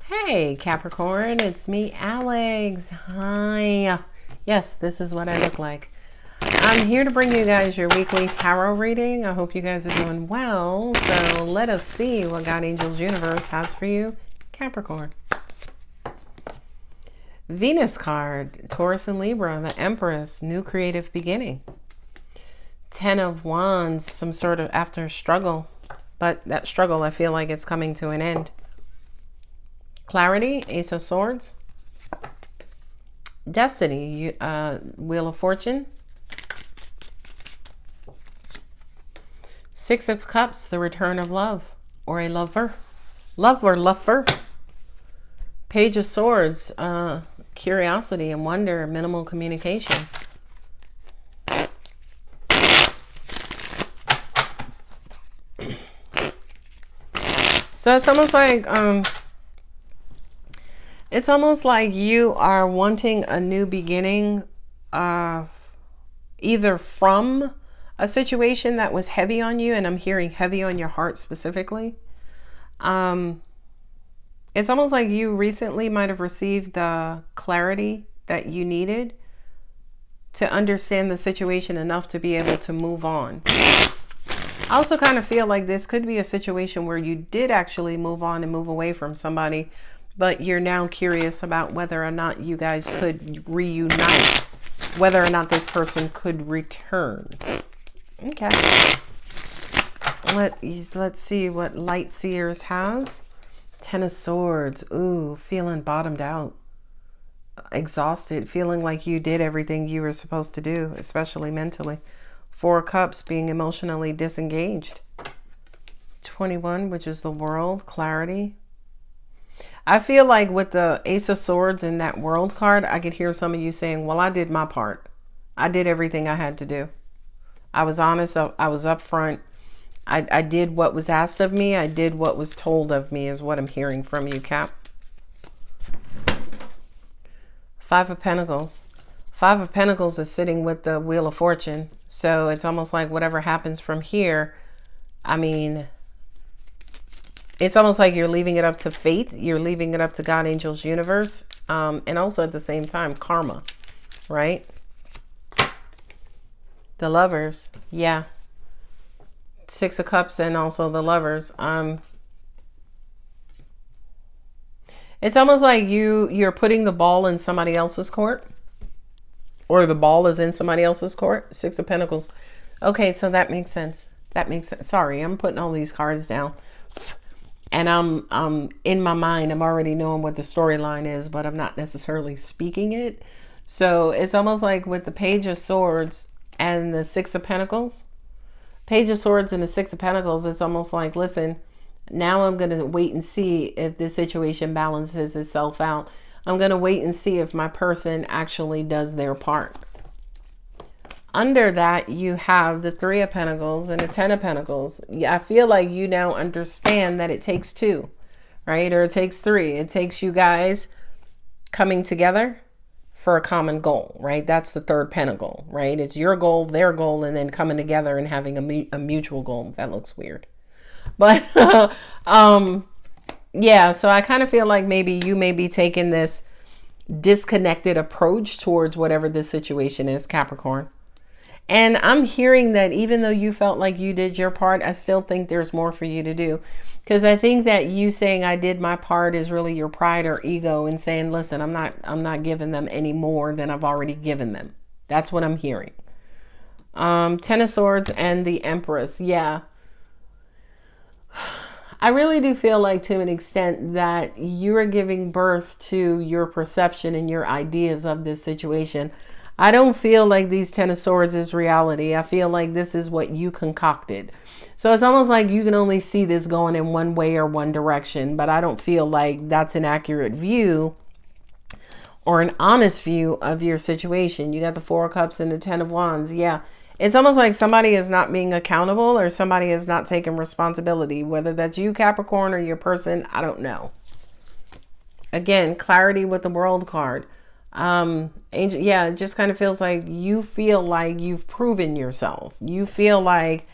Hey Capricorn, it's me, Alex. Hi. Yes, this is what I look like. I'm here to bring you guys your weekly tarot reading. I hope you guys are doing well. So let us see what God Angels Universe has for you, Capricorn. Venus card, Taurus and Libra, the Empress, new creative beginning. 10 of Wands, some sort of after struggle, but that struggle, I feel like it's coming to an end. Clarity, Ace of Swords. Destiny, Wheel of Fortune. Six of Cups, the return of love, or a lover. Lover. Page of Swords, curiosity and wonder, minimal communication. So it's almost like you are wanting a new beginning, either from a situation that was heavy on you, and I'm hearing heavy on your heart specifically. It's almost like you recently might have received the clarity that you needed to understand the situation enough to be able to move on. I also kind of feel like this could be a situation where you did actually move on and move away from somebody, but you're now curious about whether or not you guys could reunite, whether or not this person could return. Okay. Let's see what Light Seers has. 10 of Swords. Ooh, feeling bottomed out. Exhausted. Feeling like you did everything you were supposed to do, especially mentally. 4 of Cups, being emotionally disengaged. 21, which is the World. Clarity. I feel like with the Ace of Swords and that World card, I could hear some of you saying, well, I did my part. I did everything I had to do. I was honest. I was upfront. I did what was asked of me. I did what was told of me is what I'm hearing from you, Cap. 5 of Pentacles. 5 of Pentacles is sitting with the Wheel of Fortune. So it's almost like whatever happens from here, I mean, it's almost like you're leaving it up to fate. You're leaving it up to God, Angels, Universe. And also at the same time, karma, right? The Lovers. Yeah. 6 of Cups and also the Lovers. It's almost like you're putting the ball in somebody else's court, or the ball is in somebody else's court. 6 of Pentacles. Okay, so that makes sense. That makes sense. Sorry, I'm putting all these cards down, and I'm in my mind, I'm already knowing what the storyline is, but I'm not necessarily speaking it. So it's almost like with the Page of Swords and the 6 of Pentacles. Page of Swords and the 6 of Pentacles, it's almost like, listen, now I'm going to wait and see if this situation balances itself out. I'm going to wait and see if my person actually does their part. Under that, you have the 3 of Pentacles and the 10 of Pentacles. I feel like you now understand that it takes 2, right? Or it takes 3. It takes you guys coming together for a common goal, right? That's the 3rd pentacle, right? It's your goal, their goal, and then coming together and having a mutual goal. That looks weird. But, yeah, so I kind of feel like maybe you may be taking this disconnected approach towards whatever this situation is, Capricorn. And I'm hearing that even though you felt like you did your part, I still think there's more for you to do. Because I think that you saying I did my part is really your pride or ego and saying, listen, I'm not giving them any more than I've already given them. That's what I'm hearing. 10 of Swords and the Empress. Yeah. I really do feel like to an extent that you are giving birth to your perception and your ideas of this situation. I don't feel like these 10 of Swords is reality. I feel like this is what you concocted. So it's almost like you can only see this going in one way or one direction, but I don't feel like that's an accurate view or an honest view of your situation. You got the 4 of Cups and the 10 of Wands. Yeah. It's almost like somebody is not being accountable or somebody is not taking responsibility, whether that's you, Capricorn, or your person. I don't know. Again, clarity with the World card. Angel, yeah, it just kind of feels like you feel like you've proven yourself. You feel like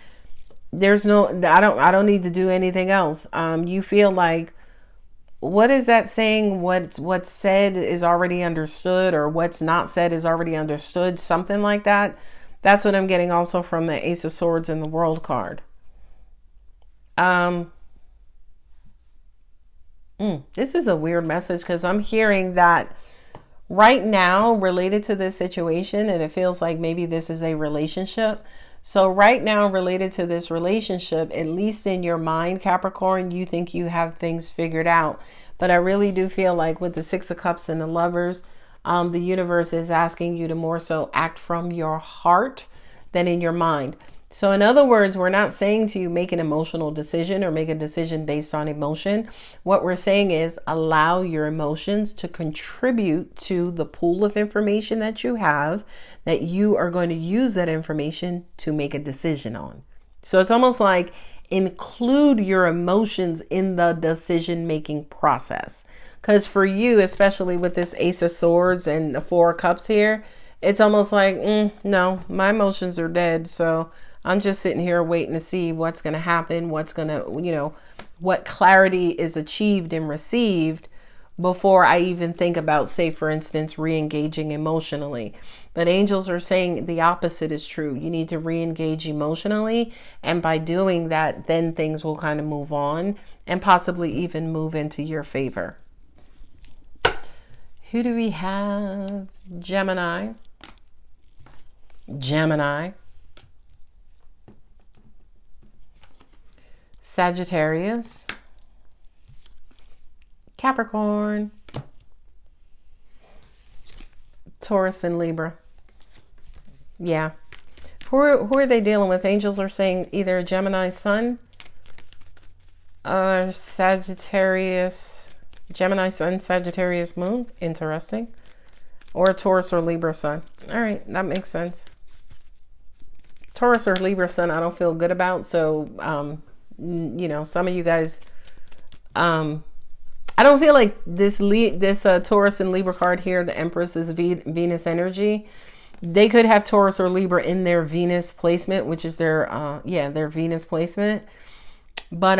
there's no, I don't need to do anything else. You feel like what is that saying? What's said is already understood, or what's not said is already understood, something like that. That's what I'm getting also from the Ace of Swords and the World card. This is a weird message because I'm hearing that right now related to this situation, and it feels like maybe this is a relationship. So right now related to this relationship, at least in your mind, Capricorn, you think you have things figured out. But I really do feel like with the Six of Cups and the Lovers, the universe is asking you to more so act from your heart than in your mind. So in other words, we're not saying to you make an emotional decision or make a decision based on emotion. What we're saying is allow your emotions to contribute to the pool of information that you have, that you are going to use that information to make a decision on. So it's almost like include your emotions in the decision making process. Because for you, especially with this Ace of Swords and the Four of Cups here, it's almost like, no, my emotions are dead. So I'm just sitting here waiting to see what's going to happen, what's going to, what clarity is achieved and received before I even think about, say, for instance, re-engaging emotionally. But angels are saying the opposite is true. You need to re-engage emotionally. And by doing that, then things will kind of move on and possibly even move into your favor. Who do we have? Gemini. Sagittarius, Capricorn, Taurus, and Libra. Yeah. Who are they dealing with? Angels are saying either a Gemini sun or Sagittarius, Gemini sun, Sagittarius moon. Interesting. Or a Taurus or Libra sun. All right, that makes sense. Taurus or Libra sun, I don't feel good about. So, some of you guys, I don't feel like this Taurus and Libra card here, the Empress, this Venus energy. They could have Taurus or Libra in their Venus placement, which is their Venus placement. But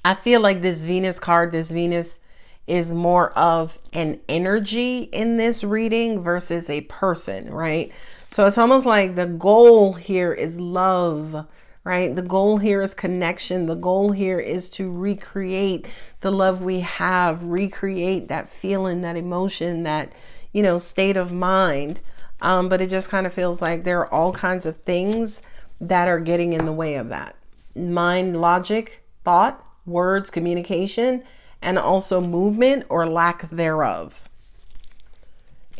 I feel like this Venus card, this Venus is more of an energy in this reading versus a person, right? So it's almost like the goal here is love, right? The goal here is connection. The goal here is to recreate the love we have, recreate that feeling, that emotion, that, state of mind. But it just kind of feels like there are all kinds of things that are getting in the way of that. Mind, logic, thought, words, communication, and also movement or lack thereof.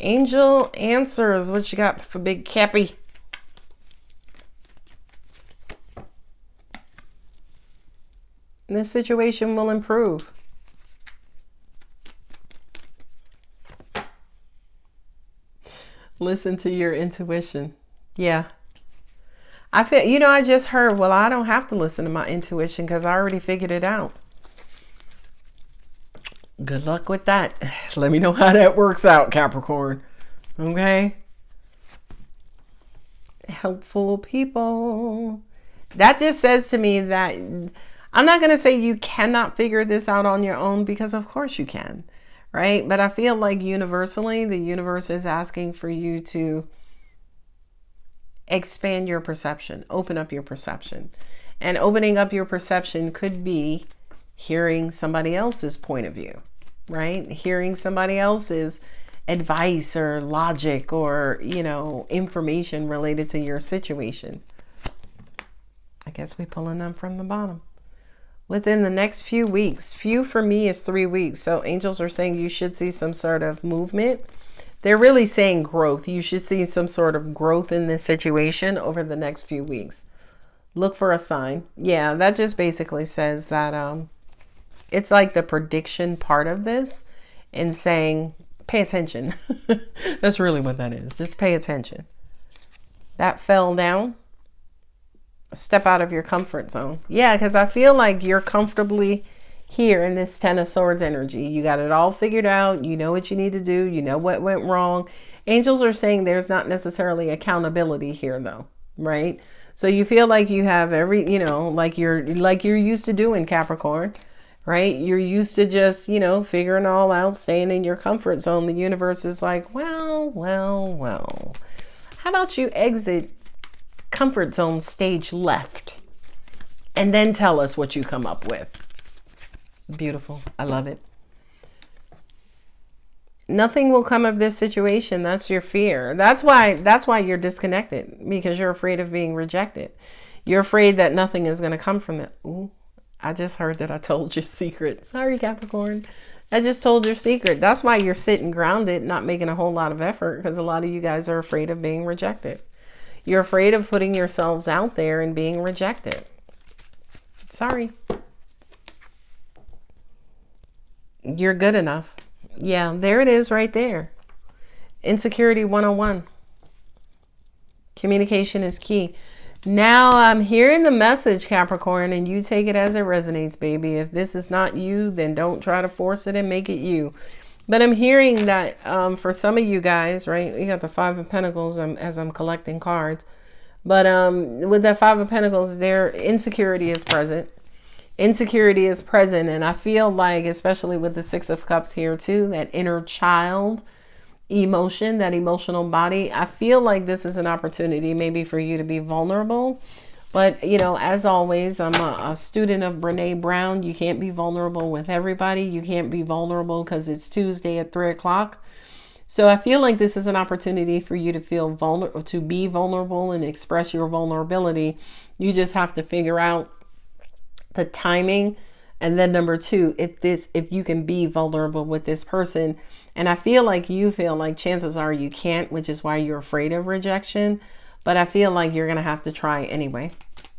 Angel answers. What you got for Big Cappy? This situation will improve. Listen to your intuition. Yeah. I feel, I just heard, well, I don't have to listen to my intuition because I already figured it out. Good luck with that. Let me know how that works out, Capricorn. Okay? Helpful people. That just says to me that I'm not going to say you cannot figure this out on your own, because of course you can, right? But I feel like universally, the universe is asking for you to expand your perception, open up your perception. And opening up your perception could be hearing somebody else's point of view, right? Hearing somebody else's advice or logic or, information related to your situation. I guess we're pulling them from the bottom. Within the next few weeks, few for me is 3 weeks. So angels are saying you should see some sort of movement. They're really saying growth. You should see some sort of growth in this situation over the next few weeks. Look for a sign. Yeah, that just basically says that it's like the prediction part of this and saying, pay attention. That's really what that is. Just pay attention. That fell down. Step out of your comfort zone. Yeah, because I feel like you're comfortably here in this Ten of Swords energy. You got it all figured out. You know what you need to do. You know what went wrong. Angels are saying there's not necessarily accountability here though, right? So you feel like you have every, like you're used to doing, Capricorn, right? You're used to just, you know, figuring it all out, staying in your comfort zone. The universe is like, well, well, well. How about you exit comfort zone stage left and then tell us what you come up with? Beautiful. I love it. Nothing will come of this situation. That's your fear. That's why you're disconnected, because you're afraid of being rejected. You're afraid that nothing is going to come from that. Ooh, I just heard that I told your secret. Sorry, Capricorn. I just told your secret. That's why you're sitting grounded, not making a whole lot of effort, because a lot of you guys are afraid of being rejected. You're afraid of putting yourselves out there and being rejected. Sorry. You're good enough. Yeah, there it is right there. Insecurity 101. Communication is key. Now I'm hearing the message, Capricorn, and you take it as it resonates, baby. If this is not you, then don't try to force it and make it you. But I'm hearing that for some of you guys, right, we got the Five of Pentacles as I'm collecting cards. But with that Five of Pentacles, their insecurity is present. Insecurity is present, and I feel like, especially with the Six of Cups here too, that inner child emotion, that emotional body, I feel like this is an opportunity maybe for you to be vulnerable. But, you know, as always, I'm a student of Brene Brown. You can't be vulnerable with everybody. You can't be vulnerable because it's Tuesday at 3 o'clock. So I feel like this is an opportunity for you to feel vulnerable, to be vulnerable and express your vulnerability. You just have to figure out the timing. And then number two, if you can be vulnerable with this person. And I feel like chances are you can't, which is why you're afraid of rejection. But I feel like you're going to have to try anyway.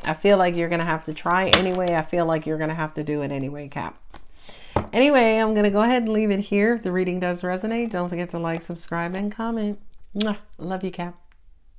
I feel like you're going to have to try anyway. I feel like you're going to have to do it anyway, Cap. Anyway, I'm going to go ahead and leave it here. If the reading does resonate, don't forget to like, subscribe, and comment. Mwah. Love you, Cap.